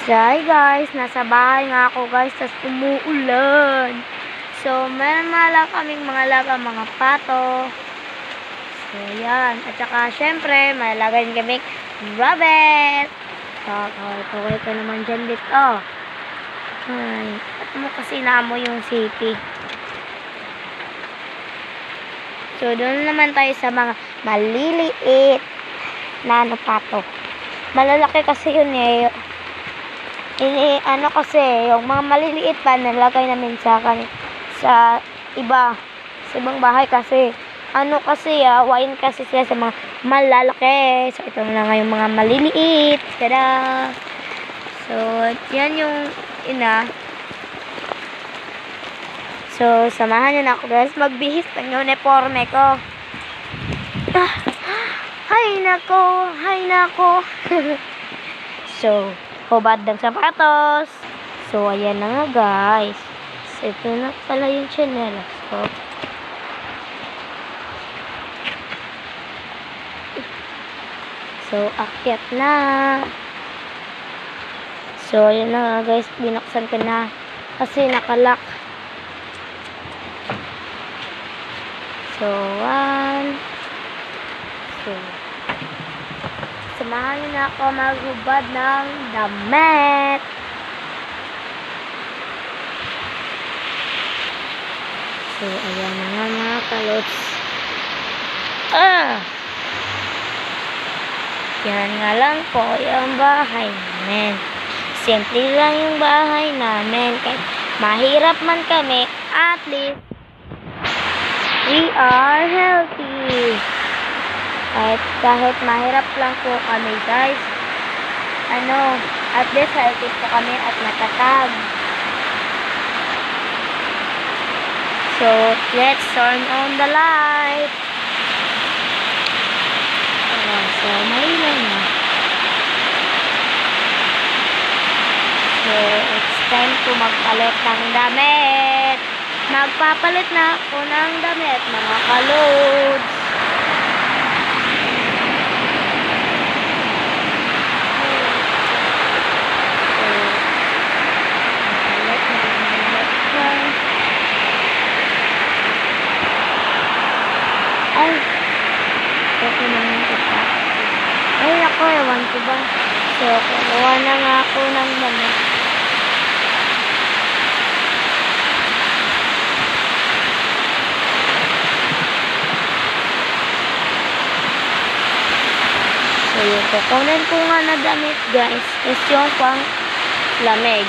So, hi guys, nasa bahay nga ako guys, tas umuulan. So, meron lang kaming mga laga, mga pato. So, yan. At saka, syempre, malagay din kaming rabbit. Kaway ka naman dyan dito. Ay, at mo kasi naamo yung city. So, doon naman tayo sa mga maliliit na pato. Malalaki kasi yun eh. Kasi, yung mga maliliit pa, nalagay namin sa ibang bahay kasi, wine kasi sila sa mga malalaki. So, ito na nga yung mga maliliit. Tada! So, yan yung ina. So, samahan nyo na ako guys, magbihis ng uniforme ko. Hay nako. So, hubad ng sapatos. So, ayan na nga guys. So, ito na pala yung chinelas ko. So, akyat na. So, ayan na nga guys. Binuksan ko na. Kasi nakalak. So, samahan niyo na ako maghubad ng damit. So, ayan na nga mga kalots. Yan nga lang po yung bahay namin. Simple lang yung bahay namin. Kahit mahirap man kami, at least we are healthy. Kahit mahirap lang po kami guys, at least healthy po kami at matatag. So, let's turn on the light. So, mailan na. So, it's time to magpalit ng damit. Magpapalit na ako ng damit, mga kalods. Ewan ko ba. So, kukuha na nga ako ng damit. So, yung kukunin ko nga na damit, guys, is yung pang lamig.